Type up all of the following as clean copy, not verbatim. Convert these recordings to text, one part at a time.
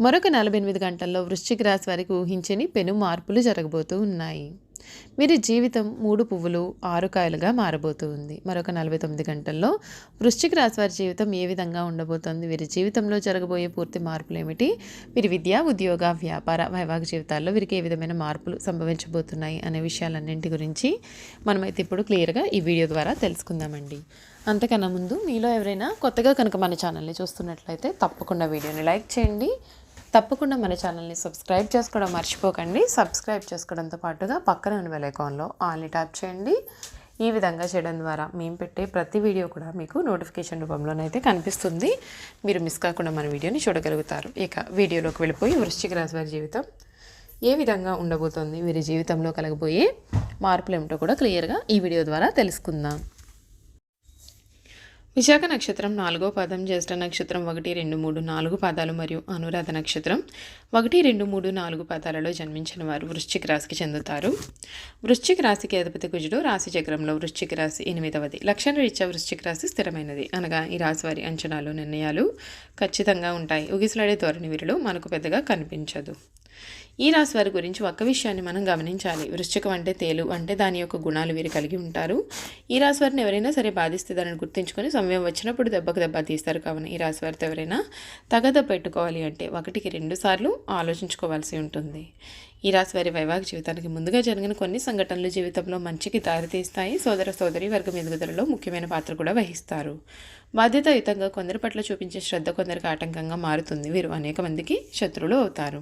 మరొక 48 గంటల్లో వృశ్చిక రాశి వారికి ఊహించని పెను మార్పులు జరగబోతూ ఉన్నాయి. వీరి జీవితం 3 పువ్వులు 6 కాయలుగా మారబోతూ ఉంది. మరొక 49 గంటల్లో వృశ్చిక రాశి వారి జీవితం ఏ విధంగా ఉండబోతోంది? వీరి జీవితంలో జరగబోయే పూర్తి మార్పులేమిటి? వీరి విద్య, ఉద్యోగ, వ్యాపార, వైవాహిక జీవితాల్లో వీరికి ఏ విధమైన మార్పులు సంభవించబోతున్నాయి అనే విషయాలన్నింటి గురించి మనమైతే ఇప్పుడు క్లియర్గా ఈ వీడియో ద్వారా తెలుసుకుందామండి. అంతకన్నా ముందు మీలో ఎవరైనా కొత్తగా కనుక మన ఛానల్ని చూస్తున్నట్లయితే తప్పకుండా వీడియోని లైక్ చేయండి. తప్పకుండా మన ఛానల్ని సబ్స్క్రైబ్ చేసుకోవడం మర్చిపోకండి. సబ్స్క్రైబ్ చేసుకోవడంతో పాటుగా పక్కన ఉన్న బెల్ ఐకాన్లో ఆల్ని ట్యాప్ చేయండి. ఈ విధంగా చేయడం ద్వారా మేము పెట్టే ప్రతి వీడియో కూడా మీకు నోటిఫికేషన్ రూపంలోనైతే కనిపిస్తుంది. మీరు మిస్ కాకుండా మన వీడియోని చూడగలుగుతారు. ఇక వీడియోలోకి వెళ్ళిపోయి వృశ్చిక రాశి వారి జీవితం ఏ విధంగా ఉండబోతోంది, వీరి జీవితంలో కలగబోయే మార్పులు ఏమిటో కూడా క్లియర్గా ఈ వీడియో ద్వారా తెలుసుకుందాం. విశాఖ నక్షత్రం 4వ పాదం, జ్యేష్ఠ నక్షత్రం 1, 2, 3, 4 పాదాలు మరియు అనురాధ నక్షత్రం 1, 2, 3, 4 పాదాలలో జన్మించిన వారు వృశ్చిక రాశికి చెందుతారు. వృశ్చిక రాశికి అధిపతి కుజుడు. రాశి చక్రంలో వృశ్చిక రాశి 8వది. లక్షణ రీత్యా వృశ్చిక రాశి స్థిరమైనది. అనగా ఈ రాశి వారి అంచనాలు, నిర్ణయాలు ఖచ్చితంగా ఉంటాయి. ఉగిసలాడే ధోరణి వీరిలో మనకు పెద్దగా కనిపించదు. ఈ రాశి వారి గురించి ఒక్క విషయాన్ని మనం గమనించాలి. వృశ్చికం అంటే తేలు, అంటే దాని యొక్క గుణాలు వీరు కలిగి ఉంటారు. ఈ రాశి వారిని ఎవరైనా సరే బాధిస్తే దానిని గుర్తుంచుకొని సమయం వచ్చినప్పుడు దెబ్బకు దెబ్బ తీస్తారు. కావున ఈ రాశి వారితో ఎవరైనా తగద పెట్టుకోవాలి అంటే 1కి 2 సార్లు ఆలోచించుకోవాల్సి ఉంటుంది. ఈ రాశి వారి వైవాహిక జీవితానికి ముందుగా జరిగిన కొన్ని సంఘటనలు జీవితంలో మంచికి దారితీస్తాయి. సోదర సోదరి వర్గం ఎదుగుదలలో ముఖ్యమైన పాత్ర కూడా వహిస్తారు. బాధ్యతాయుతంగా కొందరి పట్ల చూపించే శ్రద్ధ కొందరికి ఆటంకంగా మారుతుంది. వీరు అనేక మందికి శత్రువులు అవుతారు.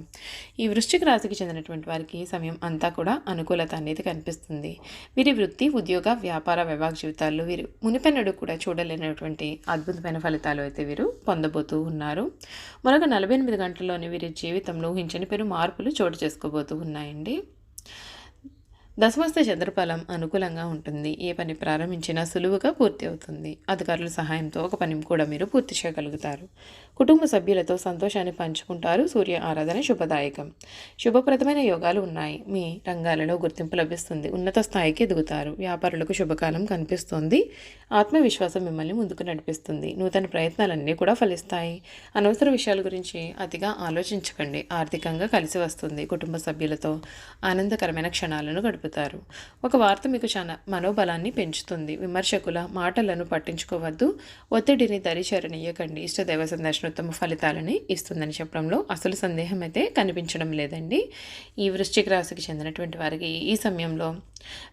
ఈ వృశ్చిక రాశికి చెందినటువంటి వారికి ఈ సమయం అంతా కూడా అనుకూలత అనేది కనిపిస్తుంది. వీరి వృత్తి, ఉద్యోగ, వ్యాపార, వైవాహిక జీవితాల్లో వీరు మునిపెన్నడు కూడా చూడలేనటువంటి అద్భుతమైన ఫలితాలు అయితే వీరు పొందబోతూ ఉన్నారు. మరొక 48 గంటల్లోనే వీరి జీవితంలో ఊహించని పెను మార్పులు చోటు చేసుకోబోతూ ఉన్నాయండి. దశమస్థ చంద్రఫలం అనుకూలంగా ఉంటుంది. ఏ పని ప్రారంభించినా సులువుగా పూర్తి అవుతుంది. అధికారుల సహాయంతో ఒక పని కూడా మీరు పూర్తి చేయగలుగుతారు. కుటుంబ సభ్యులతో సంతోషాన్ని పంచుకుంటారు. సూర్య ఆరాధన శుభదాయకం. శుభప్రదమైన యోగాలు ఉన్నాయి. మీ రంగాలలో గుర్తింపు లభిస్తుంది. ఉన్నత స్థాయికి ఎదుగుతారు. వ్యాపారులకు శుభకాలం కనిపిస్తుంది. ఆత్మవిశ్వాసం మిమ్మల్ని ముందుకు నడిపిస్తుంది. నూతన ప్రయత్నాలన్నీ కూడా ఫలిస్తాయి. అనవసర విషయాల గురించి అతిగా ఆలోచించకండి. ఆర్థికంగా కలిసి వస్తుంది. కుటుంబ సభ్యులతో ఆనందకరమైన క్షణాలను గడుపుతారు. ఒక వార్త మీకు చాలా మనోబలాన్ని పెంచుతుంది. విమర్శకుల మాటలను పట్టించుకోవద్దు. ఒత్తిడిని దరిచేరనీయకండి. ఇష్టదైవ సందర్శన ఉత్తమ ఫలితాలని ఇస్తుందని చెప్పడంలో అసలు సందేహం అయితే కనిపించడం లేదండి. ఈ వృశ్చిక రాశికి చెందినటువంటి వారికి ఈ సమయంలో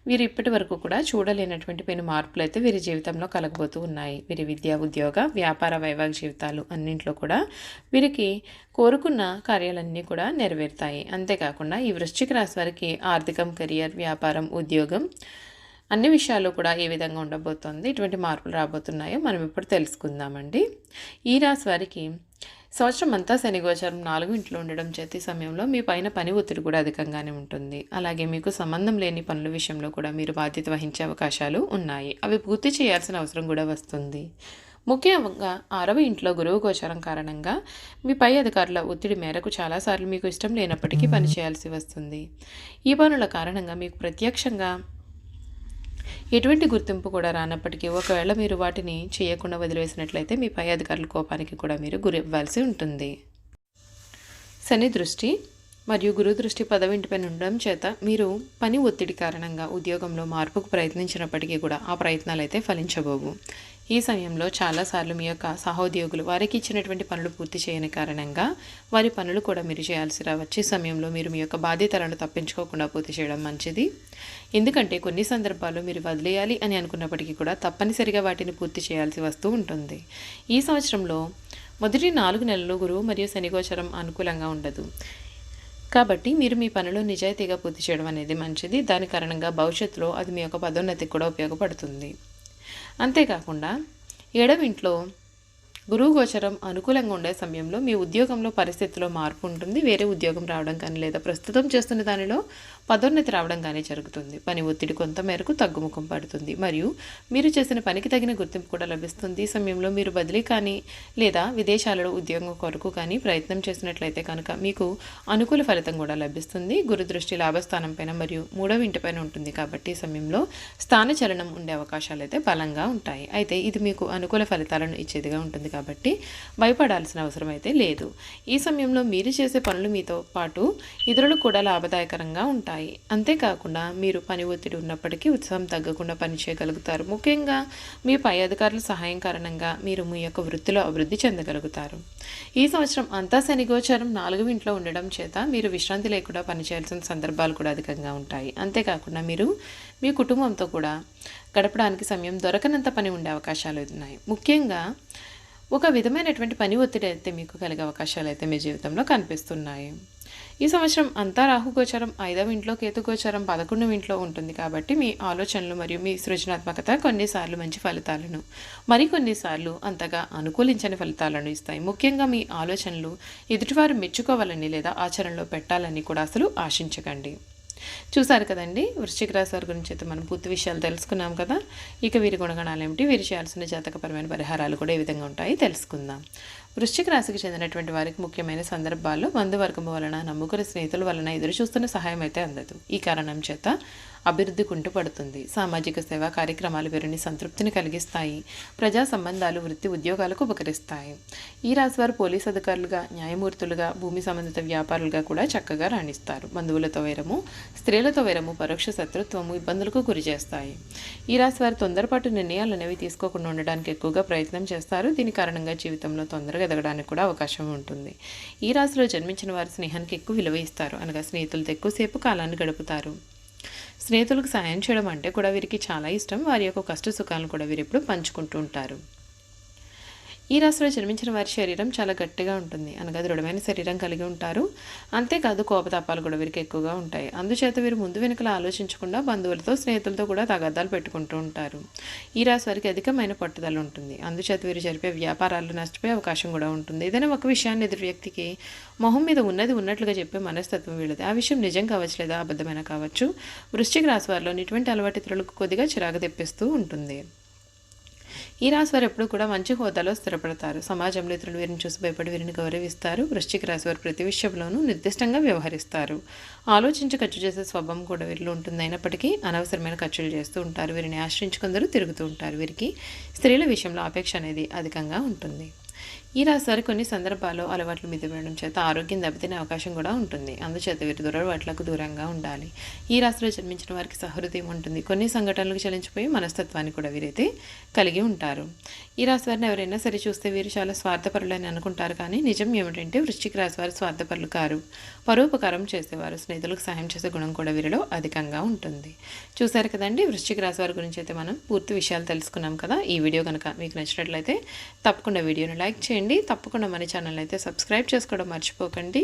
వీరు ఇప్పటి వరకు కూడా చూడలేనటువంటి పెను మార్పులు అయితే వీరి జీవితంలో కలగబోతూ ఉన్నాయి. వీరి విద్య, ఉద్యోగ, వ్యాపార, వైవాహిక జీవితాలు అన్నింట్లో కూడా వీరికి కోరుకున్న కార్యాలన్నీ కూడా నెరవేరుతాయి. అంతేకాకుండా ఈ వృశ్చిక రాశి వారికి ఆర్థికం, కెరియర్, వ్యాపారం, ఉద్యోగం అన్ని విషయాల్లో కూడా ఏ విధంగా ఉండబోతోంది, ఇటువంటి మార్పులు రాబోతున్నాయో మనం ఇప్పుడు తెలుసుకుందామండి. ఈ రాశి వారికి సంవత్సరం అంతా శని గోచారం 4వ ఇంట్లో ఉండడం చేత ఈ సమయంలో మీ పైన పని ఒత్తిడి కూడా అధికంగానే ఉంటుంది. అలాగే మీకు సంబంధం లేని పనుల విషయంలో కూడా మీరు బాధ్యత వహించే అవకాశాలు ఉన్నాయి. అవి పూర్తి చేయాల్సిన అవసరం కూడా వస్తుంది. ముఖ్యంగా 6వ ఇంట్లో గురువు గోచారం కారణంగా మీ పై అధికారుల ఒత్తిడి మేరకు చాలాసార్లు మీకు ఇష్టం లేనప్పటికీ పని చేయాల్సి వస్తుంది. ఈ పనుల కారణంగా మీకు ప్రత్యక్షంగా ఎటువంటి గుర్తింపు కూడా రానప్పటికీ ఒకవేళ మీరు వాటిని చేయకుండా వదిలివేసినట్లయితే మీ పై అధికారుల కోపానికి కూడా మీరు గురి ఇవ్వాల్సి ఉంటుంది. శని దృష్టి మరియు గురు దృష్టి 10వ ఇంటిపైన ఉండడం చేత మీరు పని ఒత్తిడి కారణంగా ఉద్యోగంలో మార్పుకు ప్రయత్నించినప్పటికీ కూడా ఆ ప్రయత్నాలు అయితే ఫలించబోవు. ఈ సమయంలో చాలాసార్లు మీ యొక్క సహోద్యోగులు వారికి ఇచ్చినటువంటి పనులు పూర్తి చేయని కారణంగా వారి పనులు కూడా మీరు చేయాల్సి రావచ్చు. ఈ సమయంలో మీరు మీ యొక్క బాధ్యతలను తప్పించుకోకుండా పూర్తి చేయడం మంచిది. ఎందుకంటే కొన్ని సందర్భాల్లో మీరు వదిలేయాలి అని అనుకున్నప్పటికీ కూడా తప్పనిసరిగా వాటిని పూర్తి చేయాల్సి వస్తూ ఉంటుంది. ఈ సంవత్సరంలో మొదటి 4 నెలలు గురువు మరియు శని గోచరం అనుకూలంగా ఉండదు. కాబట్టి మీరు మీ పనిలో నిజాయితీగా పూర్తి చేయడం అనేది మంచిది. దాని కారణంగా భవిష్యత్తులో అది మీ యొక్క పదోన్నతికి కూడా ఉపయోగపడుతుంది. అంతేకాకుండా 7వ ఇంట్లో గురువు గోచరం అనుకూలంగా ఉండే సమయంలో మీ ఉద్యోగంలో పరిస్థితిలో మార్పు ఉంటుంది. వేరే ఉద్యోగం రావడం కానీ లేదా ప్రస్తుతం చేస్తున్న దానిలో పదోన్నతి రావడం కానీ జరుగుతుంది. పని ఒత్తిడి కొంత మేరకు తగ్గుముఖం పడుతుంది మరియు మీరు చేసిన పనికి తగిన గుర్తింపు కూడా లభిస్తుంది. ఈ సమయంలో మీరు బదిలీ కానీ లేదా విదేశాలలో ఉద్యోగం కొరకు కానీ ప్రయత్నం చేసినట్లయితే కనుక మీకు అనుకూల ఫలితం కూడా లభిస్తుంది. గురు దృష్టి లాభస్థానం పైన మరియు 3వ ఇంటిపైన ఉంటుంది కాబట్టి ఈ సమయంలో స్థాన చలనం ఉండే అవకాశాలు అయితే బలంగా ఉంటాయి. అయితే ఇది మీకు అనుకూల ఫలితాలను ఇచ్చేదిగా ఉంటుంది కాబట్టి భయపడాల్సిన అవసరం అయితే లేదు. ఈ సమయంలో మీరు చేసే పనులు మీతో పాటు ఇతరులకు కూడా లాభదాయకరంగా ఉంటాయి. అంతేకాకుండా మీరు పని ఒత్తిడి ఉన్నప్పటికీ ఉత్సాహం తగ్గకుండా పని చేయగలుగుతారు. ముఖ్యంగా మీ పై అధికారుల సహాయం కారణంగా మీరు మీ యొక్క వృత్తిలో అభివృద్ధి చెందగలుగుతారు. ఈ సంవత్సరం అంతా శని గోచారం 4వ ఇంట్లో ఉండడం చేత మీరు విశ్రాంతి లేకుండా పనిచేయాల్సిన సందర్భాలు కూడా అధికంగా ఉంటాయి. అంతేకాకుండా మీరు మీ కుటుంబంతో కూడా గడపడానికి సమయం దొరకనంత పని ఉండే అవకాశాలు ఉన్నాయి. ముఖ్యంగా ఒక విధమైనటువంటి పని ఒత్తిడి అయితే మీకు కలిగే అవకాశాలు అయితే మీ జీవితంలో కనిపిస్తున్నాయి. ఈ సంవత్సరం అంతా రాహుగోచారం 5వ ఇంట్లో, కేతుగోచారం 11వ ఇంట్లో ఉంటుంది కాబట్టి మీ ఆలోచనలు మరియు మీ సృజనాత్మకత కొన్నిసార్లు మంచి ఫలితాలను, మరికొన్నిసార్లు అంతగా అనుకూలించని ఫలితాలను ఇస్తాయి. ముఖ్యంగా మీ ఆలోచనలు ఎదుటివారు మెచ్చుకోవాలని లేదా ఆచరణలో పెట్టాలని కూడా అసలు ఆశించకండి. చూసారు కదండి, వృశ్చిక రాశి వారి గురించి అయితే మనం పూర్తి విషయాలు తెలుసుకున్నాం కదా. ఇక వీరి గుణగణాలు ఏమిటి, వీరు చేయాల్సిన జాతకపరమైన పరిహారాలు కూడా ఏ విధంగా ఉంటాయి తెలుసుకుందాం. వృశ్చిక రాశికి చెందినటువంటి వారికి ముఖ్యమైన సందర్భాల్లో బంధువర్గము వలన, నమ్ముకుని స్నేహితుల వలన ఎదురు చూస్తున్న సహాయం అయితే అందదు. ఈ కారణం చేత అభివృద్ధి కుంటుపడుతుంది. సామాజిక సేవా కార్యక్రమాలు వీరిని సంతృప్తిని కలిగిస్తాయి. ప్రజా సంబంధాలు, వృత్తి ఉద్యోగాలకు ఉపకరిస్తాయి. ఈ రాశి వారు పోలీసు అధికారులుగా, న్యాయమూర్తులుగా, భూమి సంబంధిత వ్యాపారులుగా కూడా చక్కగా రాణిస్తారు. బంధువులతో వైరము, స్త్రీలతో వైరము, పరోక్ష శత్రుత్వము ఇబ్బందులకు గురి చేస్తాయి. ఈ రాశి వారు తొందరపాటు నిర్ణయాలు అనేవి తీసుకోకుండా ఉండడానికి ఎక్కువగా ప్రయత్నం చేస్తారు. దీని కారణంగా జీవితంలో తొందరగా ఎదగడానికి కూడా అవకాశం ఉంటుంది. ఈ రాశిలో జన్మించిన వారు స్నేహానికి ఎక్కువ విలువ ఇస్తారు. అనగా స్నేహితులతో ఎక్కువసేపు కాలాన్ని గడుపుతారు. స్నేహితులకు సాయం చేయడం అంటే కూడా వీరికి చాలా ఇష్టం. వారి యొక్క కష్ట సుఖాలను కూడా వీరు ఎప్పుడు పంచుకుంటూ ఉంటారు. ఈ రాశిలో జన్మించిన వారి శరీరం చాలా గట్టిగా ఉంటుంది. అనగా దృఢమైన శరీరం కలిగి ఉంటారు. అంతేకాదు కోపతాపాలు కూడా వీరికి ఎక్కువగా ఉంటాయి. అందుచేత వీరు ముందు వెనుకలు ఆలోచించకుండా బంధువులతో, స్నేహితులతో కూడా తగాదాలు పెట్టుకుంటూ ఉంటారు. ఈ రాశి వారికి అధికమైన పట్టుదల ఉంటుంది. అందుచేత వీరు జరిపే వ్యాపారాలు నష్టపోయే అవకాశం కూడా ఉంటుంది. ఏదైనా ఒక విషయాన్ని ఎదుటి వ్యక్తికి మొహం మీద ఉన్నది ఉన్నట్లుగా చెప్పే మనస్తత్వం వీళ్ళది. ఆ విషయం నిజం కావచ్చు లేదా అబద్ధమైన కావచ్చు. వృశ్చిక రాశి వారిలోని ఇటువంటి అలవాటు ఇతరులకు కొద్దిగా చిరాకు తెప్పిస్తూ ఉంటుంది. ఈ రాశి వారు ఎప్పుడు కూడా మంచి హోదాలో స్థిరపడతారు. సమాజంలో ఇతరులు వీరిని చూసి భయపడి వీరిని గౌరవిస్తారు. వృశ్చిక రాశి వారు ప్రతి విషయంలోనూ నిర్దిష్టంగా వ్యవహరిస్తారు. ఆలోచించి ఖర్చు చేసే స్వభావం కూడా వీరిలో ఉంటుంది. అయినప్పటికీ అనవసరమైన ఖర్చులు చేస్తూ ఉంటారు. వీరిని ఆశ్రయించి కొందరు తిరుగుతూ ఉంటారు. వీరికి స్త్రీల విషయంలో అపేక్ష అనేది అధికంగా ఉంటుంది. ఈ రాశి వారి కొన్ని సందర్భాల్లో అలవాట్లు మితిమీరడం చేత ఆరోగ్యం దెబ్బతినే అవకాశం కూడా ఉంటుంది. అందుచేత వీరి దురలవాట్లకు దూరంగా ఉండాలి. ఈ రాశిలో జన్మించిన వారికి సహృదయం ఉంటుంది. కొన్ని సంఘటనలకు చలించిపోయి మనస్తత్వాన్ని కూడా వీరైతే కలిగి ఉంటారు. ఈ రాశి వారిని ఎవరైనా సరే చూస్తే వీరు చాలా స్వార్థపరులని అనుకుంటారు. కానీ నిజం ఏమిటంటే వృశ్చిక రాశి వారు స్వార్థపరులు కారు. పరోపకారం చేసేవారు. స్నేహితులకు సహాయం చేసే గుణం కూడా వీరిలో అధికంగా ఉంటుంది. చూశారు కదండి, వృశ్చిక రాశి వారి గురించి అయితే మనం పూర్తి విషయాలు తెలుసుకున్నాం కదా. ఈ వీడియో కనుక మీకు నచ్చినట్లయితే తప్పకుండా వీడియోని లైక్ చేయండి. తప్పకుండా మన ఛానల్ అయితే సబ్స్క్రైబ్ చేసుకోవడం మర్చిపోకండి.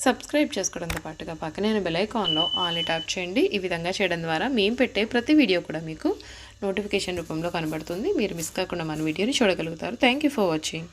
సబ్స్క్రైబ్ చేసుకోవడంతో పాటుగా పక్కనే బెల్ ఐకాన్లో ఆల్ని ట్యాప్ చేయండి. ఈ విధంగా చేయడం ద్వారా మేము పెట్టే ప్రతి వీడియో కూడా మీకు నోటిఫికేషన్ రూపంలో కనబడుతుంది. మీరు మిస్ కాకుండా మన వీడియోని చూడగలుగుతారు. Thank you for watching.